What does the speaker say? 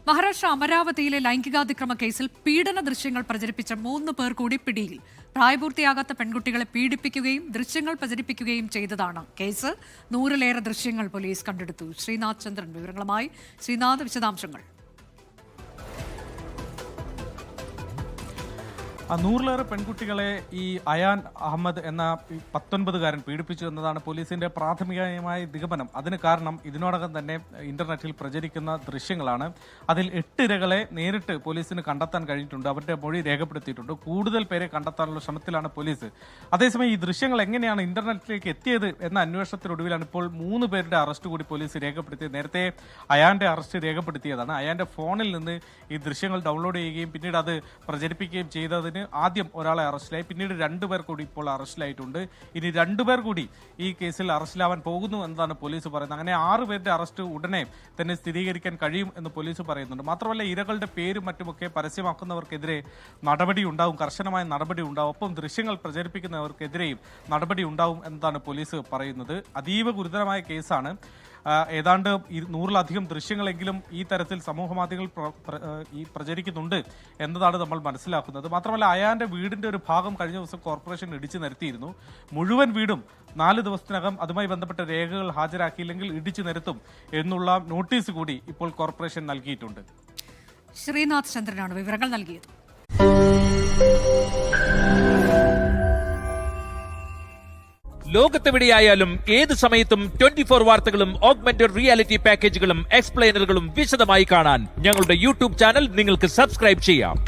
മഹാരാഷ്ട്ര അമരാവതിയിലെ ലൈംഗികാതിക്രമ കേസിൽ പീഡന ദൃശ്യങ്ങൾ പ്രചരിപ്പിച്ച 3 പേർ കൂടി പിടിയിൽ. പ്രായപൂർത്തിയാകാത്ത പെൺകുട്ടികളെ പീഡിപ്പിക്കുകയും ദൃശ്യങ്ങൾ പ്രചരിപ്പിക്കുകയും ചെയ്തതാണ് കേസ്. 100-ലേറെ ദൃശ്യങ്ങൾ പോലീസ് കണ്ടെടുത്തു. ശ്രീനാഥ് ചന്ദ്രൻ വിവരങ്ങളുമായി. ശ്രീനാഥ്, വിശദാംശങ്ങൾ. 100-ലേറെ പെൺകുട്ടികളെ ഈ അയാൻ അഹമ്മദ് എന്ന 19-കാരൻ പീഡിപ്പിച്ചു എന്നതാണ് പോലീസിന്റെ പ്രാഥമികമായ നിഗമനം. അതിന് കാരണം ഇതിനോടകം തന്നെ ഇന്റർനെറ്റിൽ പ്രചരിക്കുന്ന ദൃശ്യങ്ങളാണ്. അതിൽ 8 ഇരകളെ നേരിട്ട് പോലീസിന് കണ്ടെത്താൻ കഴിഞ്ഞിട്ടുണ്ട്. അവരുടെ മൊഴി രേഖപ്പെടുത്തിയിട്ടുണ്ട്. കൂടുതൽ പേരെ കണ്ടെത്താനുള്ള ശ്രമത്തിലാണ് പോലീസ്. അതേസമയം ഈ ദൃശ്യങ്ങൾ എങ്ങനെയാണ് ഇന്റർനെറ്റിലേക്ക് എത്തിയത് എന്ന അന്വേഷണത്തിനൊടുവിലാണ് ഇപ്പോൾ 3 പേരുടെ അറസ്റ്റ് കൂടി പോലീസ് രേഖപ്പെടുത്തിയത്. നേരത്തെ അയാന്റെ അറസ്റ്റ് രേഖപ്പെടുത്തിയതാണ്. അയാന്റെ ഫോണിൽ നിന്ന് ഈ ദൃശ്യങ്ങൾ ഡൗൺലോഡ് ചെയ്യുകയും പിന്നീട് അത് പ്രചരിപ്പിക്കുകയും ചെയ്തതിന് ആദ്യം ഒരാളെ അറസ്റ്റിലായി. പിന്നീട് 2 പേർ കൂടി ഇപ്പോൾ അറസ്റ്റിലായിട്ടുണ്ട്. ഇനി 2 പേർ കൂടി ഈ കേസിൽ അറസ്റ്റിലാവാൻ പോകുന്നു എന്നതാണ് പോലീസ് പറയുന്നത്. അങ്ങനെ 6 പേരുടെ അറസ്റ്റ് ഉടനെ തന്നെ സ്ഥിരീകരിക്കാൻ കഴിയും എന്ന് പോലീസ് പറയുന്നുണ്ട്. മാത്രമല്ല, ഇരകളുടെ പേരും മറ്റുമൊക്കെ പരസ്യമാക്കുന്നവർക്കെതിരെ നടപടി ഉണ്ടാവും, കർശനമായ നടപടി ഉണ്ടാവും. ഒപ്പം ദൃശ്യങ്ങൾ പ്രചരിപ്പിക്കുന്നവർക്കെതിരെയും നടപടി ഉണ്ടാവും എന്നതാണ് പോലീസ് പറയുന്നത്. അതീവ ഗുരുതരമായ കേസാണ്. ഏതാണ്ട് 100-ലധികം ദൃശ്യങ്ങളെങ്കിലും ഈ തരത്തിൽ സമൂഹ മാധ്യമങ്ങൾ പ്രചരിക്കുന്നുണ്ട് എന്നതാണ് നമ്മൾ മനസ്സിലാക്കുന്നത്. മാത്രമല്ല, അയാന്റെ വീടിന്റെ ഒരു ഭാഗം കഴിഞ്ഞ ദിവസം കോർപ്പറേഷൻ ഇടിച്ചു നിരത്തിയിരുന്നു. മുഴുവൻ വീടും 4 ദിവസത്തിനകം അതുമായി ബന്ധപ്പെട്ട രേഖകൾ ഹാജരാക്കിയില്ലെങ്കിൽ ഇടിച്ചു നിരത്തും എന്നുള്ള നോട്ടീസ് കൂടി ഇപ്പോൾ കോർപ്പറേഷൻ നൽകിയിട്ടുണ്ട്. ശ്രീനാഥ് ചന്ദ്രനാണ് വിവരങ്ങൾ നൽകിയത്. ലോകത്തെവിടെയായാലും ഏത് സമയത്തും 24 വാർത്തകളും ഓഗ്മെന്റഡ് റിയാലിറ്റി പാക്കേജുകളും എക്സ്പ്ലെയിനറുകളും വിശദമായി കാണാൻ ഞങ്ങളുടെ യൂട്യൂബ് ചാനൽ നിങ്ങൾക്ക് സബ്സ്ക്രൈബ് ചെയ്യാം.